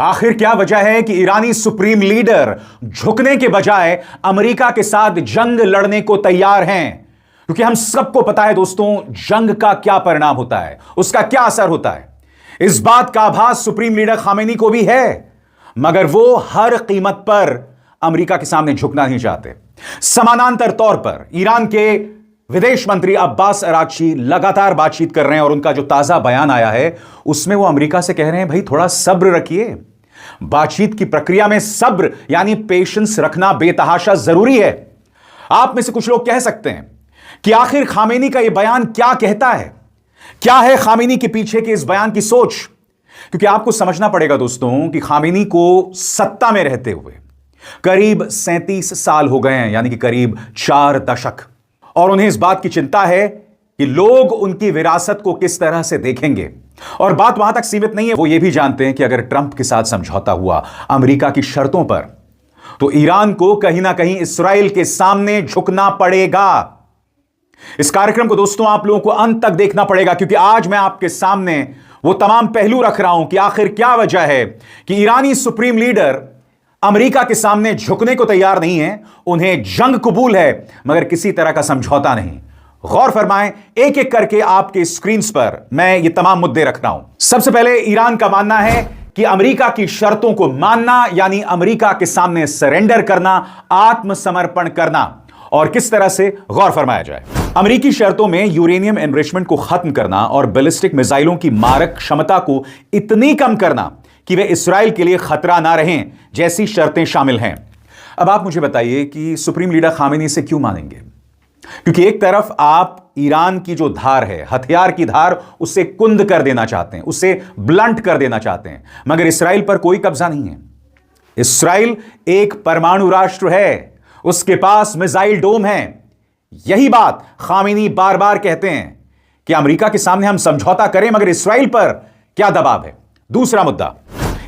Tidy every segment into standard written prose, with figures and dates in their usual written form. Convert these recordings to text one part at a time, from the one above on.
आखिर क्या वजह है कि ईरानी सुप्रीम लीडर झुकने के बजाय अमेरिका के साथ जंग लड़ने को तैयार हैं? क्योंकि हम सबको पता है दोस्तों, जंग का क्या परिणाम होता है, उसका क्या असर होता है। इस बात का आभास सुप्रीम लीडर खामेनी को भी है, मगर वो हर कीमत पर अमेरिका के सामने झुकना नहीं चाहते। समानांतर तौर पर ईरान के विदेश मंत्री अब्बास अरागची लगातार बातचीत कर रहे हैं और उनका जो ताजा बयान आया है उसमें वो अमेरिका से कह रहे हैं, भाई थोड़ा सब्र रखिए। बातचीत की प्रक्रिया में सब्र यानी पेशेंस रखना बेतहाशा जरूरी है। आप में से कुछ लोग कह सकते हैं कि आखिर खामेनी का यह बयान क्या कहता है, क्या है खामेनी के पीछे के इस बयान की सोच। क्योंकि आपको समझना पड़ेगा दोस्तों कि खामेनी को सत्ता में रहते हुए करीब 37 साल हो गए हैं, यानी कि करीब 4 दशक, और उन्हें इस बात की चिंता है कि लोग उनकी विरासत को किस तरह से देखेंगे। और बात वहां तक सीमित नहीं है, वो ये भी जानते हैं कि अगर ट्रंप के साथ समझौता हुआ अमेरिका की शर्तों पर, तो ईरान को कहीं ना कहीं इस्राएल के सामने झुकना पड़ेगा। इस कार्यक्रम को दोस्तों आप लोगों को अंत तक देखना पड़ेगा, क्योंकि आज मैं आपके सामने वो तमाम पहलू रख रहा हूं कि आखिर क्या वजह है कि ईरानी सुप्रीम लीडर अमेरिका के सामने झुकने को तैयार नहीं है। उन्हें जंग कबूल है मगर किसी तरह का समझौता नहीं। गौर फरमाएं, एक एक करके आपके स्क्रीन पर मैं ये तमाम मुद्दे रख रहा हूं। सबसे पहले ईरान का मानना है कि अमेरिका की शर्तों को मानना यानी अमेरिका के सामने सरेंडर करना, आत्मसमर्पण करना। और किस तरह से, गौर फरमाया जाए। अमेरिकी शर्तों में यूरेनियम एनरिचमेंट को खत्म करना और बैलिस्टिक मिसाइलों की मारक क्षमता को इतनी कम करना कि वे इस्राएल के लिए खतरा ना रहें, जैसी शर्तें शामिल हैं। अब आप मुझे बताइए कि सुप्रीम लीडर खामेनी से क्यों मानेंगे? क्योंकि एक तरफ आप ईरान की जो धार है, हथियार की धार, उसे कुंद कर देना चाहते हैं, उसे ब्लंट कर देना चाहते हैं, मगर इस्राएल पर कोई कब्जा नहीं है। इस्राएल एक परमाणु राष्ट्र है, उसके पास मिसाइल डोम है। यही बात खामेनी बार बार कहते हैं कि अमेरिका के सामने हम समझौता करें मगर इस्राएल पर क्या दबाव है। दूसरा मुद्दा,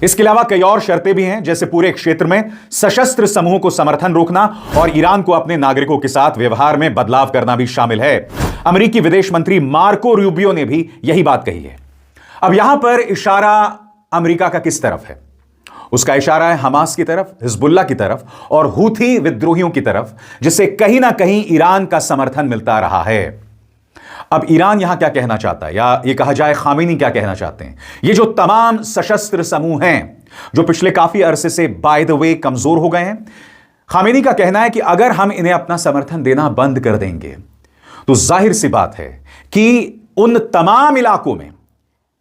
इसके अलावा कई और शर्तें भी हैं, जैसे पूरे क्षेत्र में सशस्त्र समूहों को समर्थन रोकना और ईरान को अपने नागरिकों के साथ व्यवहार में बदलाव करना भी शामिल है। अमेरिकी विदेश मंत्री मार्को रूबियो ने भी यही बात कही है। अब यहां पर इशारा अमेरिका का किस तरफ है? उसका इशारा है हमास की तरफ, हिजबुल्लाह की तरफ और हूथी विद्रोहियों की तरफ, जिसे कहीं ना कहीं ईरान का समर्थन मिलता रहा है। अब ईरान यहां क्या कहना चाहता है, या ये कहा जाए खामेनी क्या कहना चाहते हैं? ये जो तमाम सशस्त्र समूह हैं जो पिछले काफी अरसे से बाय द वे कमजोर हो गए हैं, खामेनी का कहना है कि अगर हम इन्हें अपना समर्थन देना बंद कर देंगे तो जाहिर सी बात है कि उन तमाम इलाकों में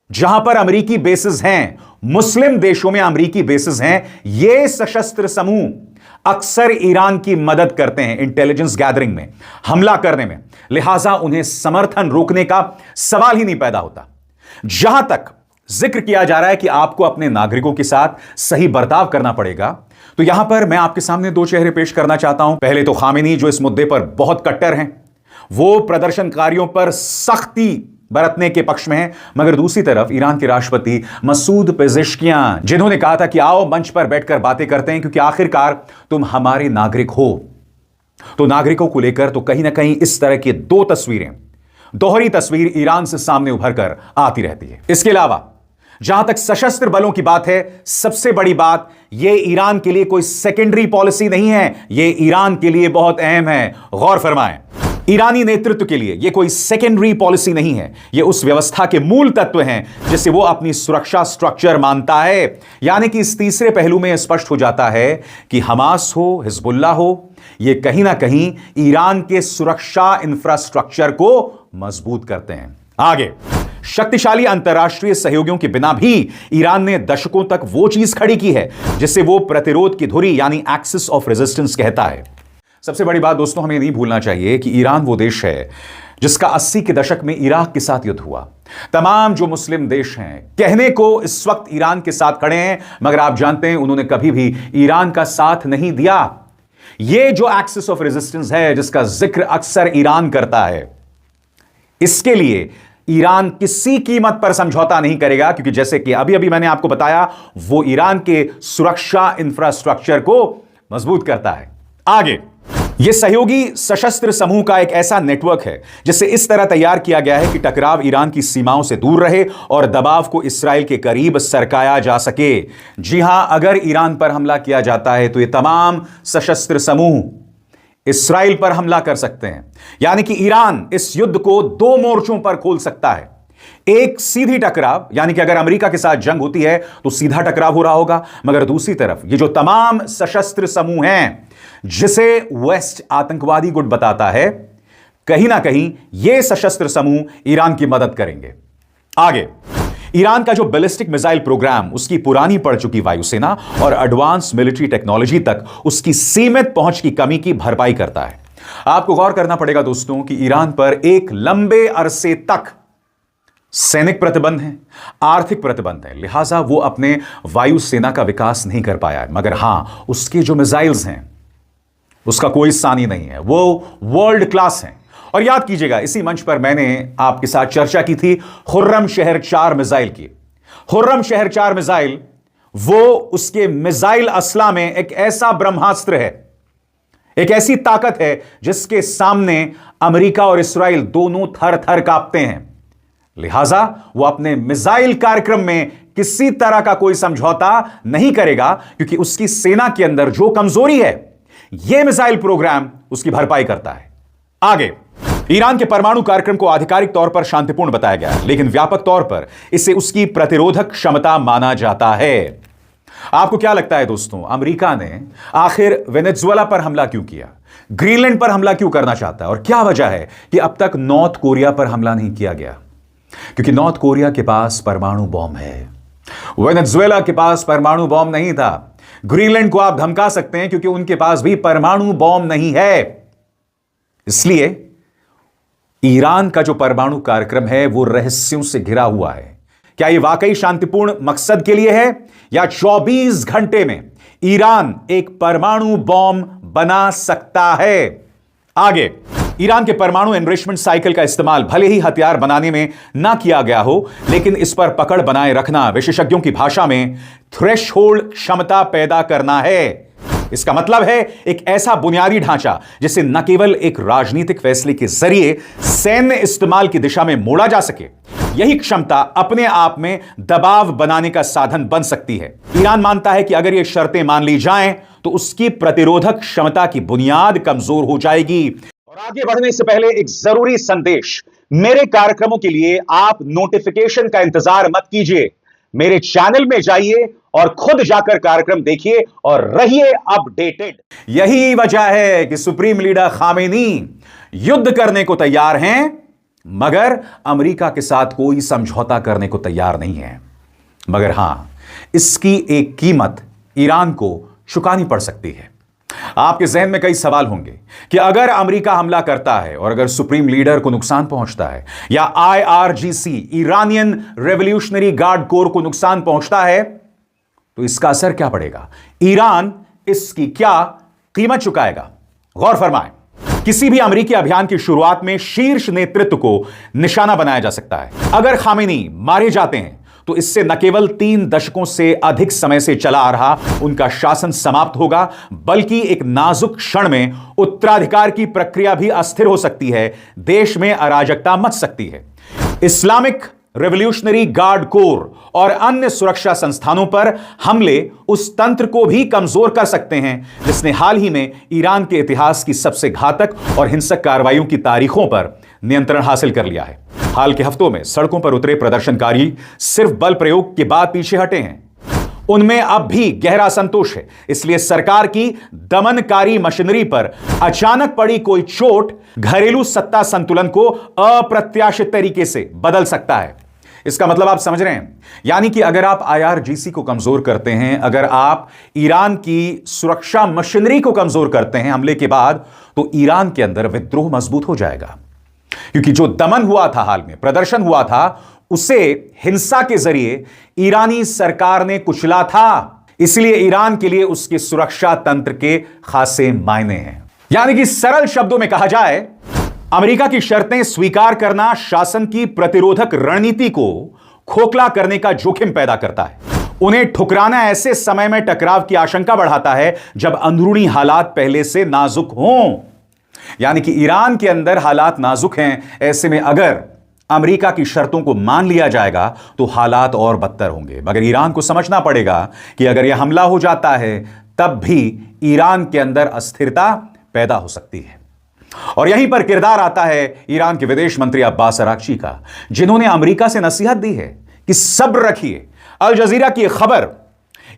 जहां पर अमेरिकी बेसिस हैं, मुस्लिम देशों में अमेरिकी बेसिस हैं, ये सशस्त्र समूह अक्सर ईरान की मदद करते हैं इंटेलिजेंस गैदरिंग में, हमला करने में। लिहाजा उन्हें समर्थन रोकने का सवाल ही नहीं पैदा होता। जहां तक जिक्र किया जा रहा है कि आपको अपने नागरिकों के साथ सही बर्ताव करना पड़ेगा, तो यहां पर मैं आपके सामने 2 चेहरे पेश करना चाहता हूं। पहले तो खामेनी, जो इस मुद्दे पर बहुत कट्टर हैं, वो प्रदर्शनकारियों पर सख्ती बरतने के पक्ष में है, मगर दूसरी तरफ ईरान के राष्ट्रपति मसूद पेजेश्कियान, जिन्होंने कहा था कि आओ मंच पर बैठकर बातें करते हैं क्योंकि आखिरकार तुम हमारे नागरिक हो। तो नागरिकों को लेकर तो कहीं ना कहीं इस तरह की 2 तस्वीरें, दोहरी तस्वीर ईरान से सामने उभर कर आती रहती है। इसके अलावा जहां तक सशस्त्र बलों की बात है, सबसे बड़ी बात, यह ईरान के लिए कोई सेकेंडरी पॉलिसी नहीं है, यह ईरान के लिए बहुत अहम है। गौर फरमाएं, ईरानी नेतृत्व के लिए यह कोई सेकेंडरी पॉलिसी नहीं है, यह उस व्यवस्था के मूल तत्व हैं जिसे वो अपनी सुरक्षा स्ट्रक्चर मानता है। यानी कि इस तीसरे पहलू में स्पष्ट हो जाता है कि हमास हो, हिजबुल्लाह हो, यह कहीं ना कहीं ईरान के सुरक्षा इंफ्रास्ट्रक्चर को मजबूत करते हैं। आगे, शक्तिशाली अंतर्राष्ट्रीय सहयोगियों के बिना भी ईरान ने दशकों तक वो चीज खड़ी की है जिसे वो प्रतिरोध की धुरी यानी एक्सिस ऑफ रेजिस्टेंस कहता है। सबसे बड़ी बात दोस्तों, हमें नहीं भूलना चाहिए कि ईरान वो देश है जिसका 80 के दशक में इराक के साथ युद्ध हुआ। तमाम जो मुस्लिम देश हैं कहने को इस वक्त ईरान के साथ खड़े हैं, मगर आप जानते हैं उन्होंने कभी भी ईरान का साथ नहीं दिया। ये जो एक्सिस ऑफ रेजिस्टेंस है जिसका जिक्र अक्सर ईरान करता है, इसके लिए ईरान किसी कीमत पर समझौता नहीं करेगा, क्योंकि जैसे कि अभी अभी मैंने आपको बताया, वो ईरान के सुरक्षा इंफ्रास्ट्रक्चर को मजबूत करता है। आगे, यह सहयोगी सशस्त्र समूह का एक ऐसा नेटवर्क है जिसे इस तरह तैयार किया गया है कि टकराव ईरान की सीमाओं से दूर रहे और दबाव को इसराइल के करीब सरकाया जा सके। जी हां, अगर ईरान पर हमला किया जाता है तो यह तमाम सशस्त्र समूह इसराइल पर हमला कर सकते हैं। यानी कि ईरान इस युद्ध को दो मोर्चों पर खोल सकता है। एक सीधी टकराव, यानी कि अगर अमेरिका के साथ जंग होती है तो सीधा टकराव हो रहा होगा, मगर दूसरी तरफ ये जो तमाम सशस्त्र समूह हैं जिसे वेस्ट आतंकवादी गुट बताता है, कहीं ना कहीं ये सशस्त्र समूह ईरान की मदद करेंगे। आगे ईरान का जो बैलिस्टिक मिसाइल प्रोग्राम, उसकी पुरानी पड़ चुकी वायुसेना और एडवांस मिलिट्री टेक्नोलॉजी तक उसकी सीमित पहुंच की कमी की भरपाई करता है। आपको गौर करना पड़ेगा दोस्तों कि ईरान पर एक लंबे अरसे तक सैनिक प्रतिबंध है, आर्थिक प्रतिबंध है, लिहाजा वो अपने वायुसेना का विकास नहीं कर पाया है। मगर हां, उसके जो मिसाइल्स हैं उसका कोई सानी नहीं है, वो वर्ल्ड क्लास हैं। और याद कीजिएगा, इसी मंच पर मैंने आपके साथ चर्चा की थी खुर्रमशहर 4 मिसाइल की। खुर्रमशहर 4 मिसाइल वो उसके मिसाइल असला में एक ऐसा ब्रह्मास्त्र है, एक ऐसी ताकत है जिसके सामने अमेरिका और इस्राइल दोनों थर थर कांपते हैं। लिहाजा वो अपने मिसाइल कार्यक्रम में किसी तरह का कोई समझौता नहीं करेगा, क्योंकि उसकी सेना के अंदर जो कमजोरी है यह मिसाइल प्रोग्राम उसकी भरपाई करता है। आगे ईरान के परमाणु कार्यक्रम को आधिकारिक तौर पर शांतिपूर्ण बताया गया है, लेकिन व्यापक तौर पर इसे उसकी प्रतिरोधक क्षमता माना जाता है। आपको क्या लगता है दोस्तों, अमेरिका ने आखिर वेनेजुएला पर हमला क्यों किया, ग्रीनलैंड पर हमला क्यों करना चाहता है, और क्या वजह है कि अब तक नॉर्थ कोरिया पर हमला नहीं किया गया? क्योंकि नॉर्थ कोरिया के पास परमाणु बॉम्ब है, वेनेजुएला के पास परमाणु बॉम्ब नहीं था। ग्रीनलैंड को आप धमका सकते हैं क्योंकि उनके पास भी परमाणु बॉम्ब नहीं है। इसलिए ईरान का जो परमाणु कार्यक्रम है वो रहस्यों से घिरा हुआ है। क्या यह वाकई शांतिपूर्ण मकसद के लिए है, या 24 घंटे में ईरान एक परमाणु बॉम्ब बना सकता है? आगे ईरान के परमाणु एनरिचमेंट साइकिल का इस्तेमाल भले ही हथियार बनाने में ना किया गया हो, लेकिन इस पर पकड़ बनाए रखना विशेषज्ञों की भाषा में थ्रेशहोल्ड क्षमता पैदा करना है। इसका मतलब है एक ऐसा बुनियादी ढांचा जिसे न केवल एक राजनीतिक फैसले के जरिए सैन्य इस्तेमाल की दिशा में मोड़ा जा सके, यही क्षमता अपने आप में दबाव बनाने का साधन बन सकती है। ईरान मानता है कि अगर ये शर्तें मान ली जाएं तो उसकी प्रतिरोधक क्षमता की बुनियाद कमजोर हो जाएगी। और आगे बढ़ने से पहले एक जरूरी संदेश, मेरे कार्यक्रमों के लिए आप नोटिफिकेशन का इंतजार मत कीजिए, मेरे चैनल में जाइए और खुद जाकर कार्यक्रम देखिए और रहिए अपडेटेड। यही वजह है कि सुप्रीम लीडर खामेनी युद्ध करने को तैयार हैं, मगर अमेरिका के साथ कोई समझौता करने को तैयार नहीं है। मगर हां, इसकी एक कीमत ईरान को चुकानी पड़ सकती है। आपके जहन में कई सवाल होंगे कि अगर अमेरिका हमला करता है और अगर सुप्रीम लीडर को नुकसान पहुंचता है, या IRGC Iranian revolutionary guard core को नुकसान पहुंचता है, तो इसका असर क्या पड़ेगा? ईरान इसकी क्या कीमत चुकाएगा? गौर फरमाएं, किसी भी अमेरिकी अभियान की शुरुआत में शीर्ष नेतृत्व को निशाना बनाया जा सकता है। अगर खामेनी मारे जाते हैं तो इससे न केवल 3 दशकों से अधिक समय से चला आ रहा उनका शासन समाप्त होगा, बल्कि एक नाजुक क्षण में उत्तराधिकार की प्रक्रिया भी अस्थिर हो सकती है, देश में अराजकता मच सकती है। इस्लामिक रेवोल्यूशनरी गार्ड कोर और अन्य सुरक्षा संस्थानों पर हमले उस तंत्र को भी कमजोर कर सकते हैं जिसने हाल ही में ईरान के इतिहास की सबसे घातक और हिंसक कार्रवाइयों की तारीखों पर नियंत्रण हासिल कर लिया है। हाल के हफ्तों में सड़कों पर उतरे प्रदर्शनकारी सिर्फ बल प्रयोग के बाद पीछे हटे हैं, उनमें अब भी गहरा असंतोष है। इसलिए सरकार की दमनकारी मशीनरी पर अचानक पड़ी कोई चोट घरेलू सत्ता संतुलन को अप्रत्याशित तरीके से बदल सकता है। इसका मतलब आप समझ रहे हैं, यानी कि अगर आप IRGC को कमजोर करते हैं, अगर आप ईरान की सुरक्षा मशीनरी को कमजोर करते हैं हमले के बाद, तो ईरान के अंदर विद्रोह मजबूत हो जाएगा। क्योंकि जो दमन हुआ था, हाल में प्रदर्शन हुआ था, उसे हिंसा के जरिए ईरानी सरकार ने कुचला था। इसलिए ईरान के लिए उसके सुरक्षा तंत्र के खासे मायने हैं। यानी कि सरल शब्दों में कहा जाए, अमेरिका की शर्तें स्वीकार करना शासन की प्रतिरोधक रणनीति को खोखला करने का जोखिम पैदा करता है। उन्हें ठुकराना ऐसे समय में टकराव की आशंका बढ़ाता है जब अंदरूनी हालात पहले से नाजुक हों। यानी कि ईरान के अंदर हालात नाजुक हैं। ऐसे में अगर अमेरिका की शर्तों को मान लिया जाएगा तो हालात और बदतर होंगे। मगर ईरान को समझना पड़ेगा कि अगर यह हमला हो जाता है तब भी ईरान के अंदर अस्थिरता पैदा हो सकती है। और यहीं पर किरदार आता है ईरान के विदेश मंत्री अब्बास अराक्ची का, जिन्होंने अमेरिका से नसीहत दी है कि सब्र रखिए। अल जजीरा की खबर,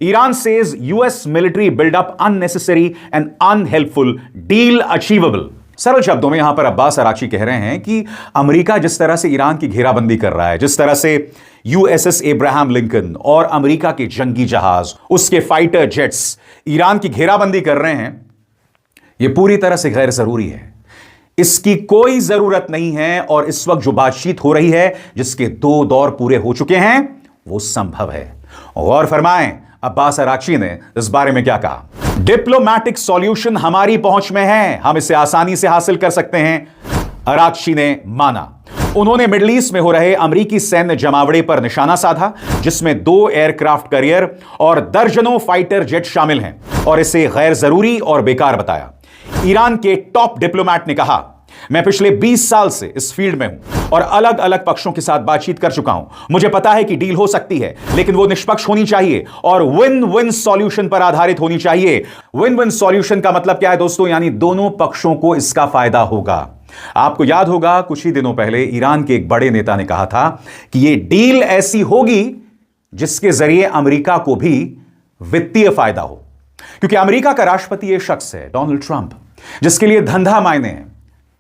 Iran says US military buildup unnecessary and unhelpful, deal achievable. सरल शब्दों में यहां पर अब्बास अराक्ची कह रहे हैं कि अमेरिका जिस तरह से ईरान की घेराबंदी कर रहा है, जिस तरह से यूएसएस एब्राहम लिंकन और अमेरिका के जंगी जहाज, उसके फाइटर जेट्स ईरान की घेराबंदी कर रहे हैं, यह पूरी तरह से गैर जरूरी है। इसकी कोई जरूरत नहीं है। और इस वक्त जो बातचीत हो रही है, जिसके 2 दौर पूरे हो चुके हैं, वो संभव है। गौर फरमाएं अब्बास अराक्ची ने इस बारे में क्या कहा। डिप्लोमैटिक सॉल्यूशन हमारी पहुंच में है, हम इसे आसानी से हासिल कर सकते हैं, अराक्ची ने माना। उन्होंने मिडिल ईस्ट में हो रहे अमेरिकी सैन्य जमावड़े पर निशाना साधा, जिसमें 2 एयरक्राफ्ट कैरियर और दर्जनों फाइटर जेट शामिल हैं, और इसे गैर जरूरी और बेकार बताया। ईरान के टॉप डिप्लोमैट ने कहा, मैं पिछले 20 साल से इस फील्ड में हूं और अलग अलग पक्षों के साथ बातचीत कर चुका हूं। मुझे पता है कि डील हो सकती है, लेकिन वो निष्पक्ष होनी चाहिए और विन विन सॉल्यूशन पर आधारित होनी चाहिए। विन विन सॉल्यूशन का मतलब क्या है दोस्तों? यानी दोनों पक्षों को इसका फायदा होगा। आपको याद होगा कुछ ही दिनों पहले ईरान के एक बड़े नेता ने कहा था कि यह डील ऐसी होगी जिसके जरिए अमेरिका को भी वित्तीय फायदा हो, क्योंकि अमेरिका का राष्ट्रपति यह शख्स है डोनाल्ड ट्रंप, जिसके लिए धंधा मायने हैं,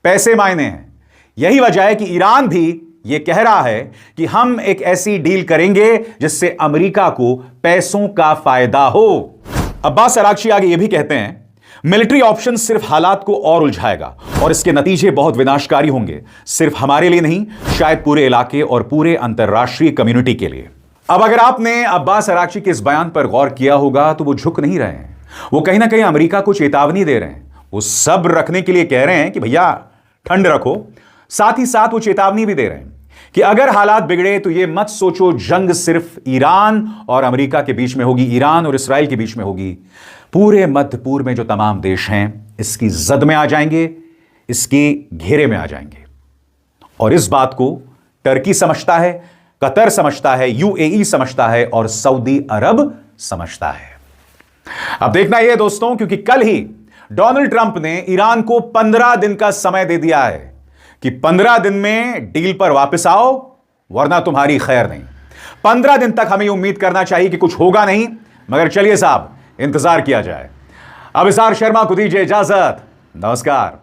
पैसे मायने हैं। यही वजह है कि ईरान भी यह कह रहा है कि हम एक ऐसी डील करेंगे जिससे अमेरिका को पैसों का फायदा हो। अब्बास अराक्ची आगे यह भी कहते हैं, मिलिट्री ऑप्शन सिर्फ हालात को और उलझाएगा और इसके नतीजे बहुत विनाशकारी होंगे, सिर्फ हमारे लिए नहीं, शायद पूरे इलाके और पूरे अंतरराष्ट्रीय कम्युनिटी के लिए। अब अगर आपने अब्बास अराक्ची के इस बयान पर गौर किया होगा तो वो झुक नहीं रहे हैं, वो कहीं ना कहीं अमेरिका को चेतावनी दे रहे हैं। वो सब्र रखने के लिए कह रहे हैं कि भैया ठंड रखो। साथ ही साथ वो चेतावनी भी दे रहे हैं कि अगर हालात बिगड़े तो ये मत सोचो जंग सिर्फ ईरान और अमेरिका के बीच में होगी, ईरान और इस्राइल के बीच में होगी। पूरे मध्य पूर्व में जो तमाम देश हैं इसकी जद में आ जाएंगे, इसके घेरे में आ जाएंगे। और इस बात को टर्की समझता है, कतर समझता है, यूएई समझता है और सऊदी अरब समझता है। अब देखना यह दोस्तों, क्योंकि कल ही डोनाल्ड ट्रंप ने ईरान को 15 दिन का समय दे दिया है कि 15 दिन में डील पर वापस आओ वरना तुम्हारी खैर नहीं। 15 दिन तक हमें उम्मीद करना चाहिए कि कुछ होगा नहीं, मगर चलिए साहब इंतजार किया जाए। अब इज़हार शर्मा को दीजिए इजाजत। नमस्कार।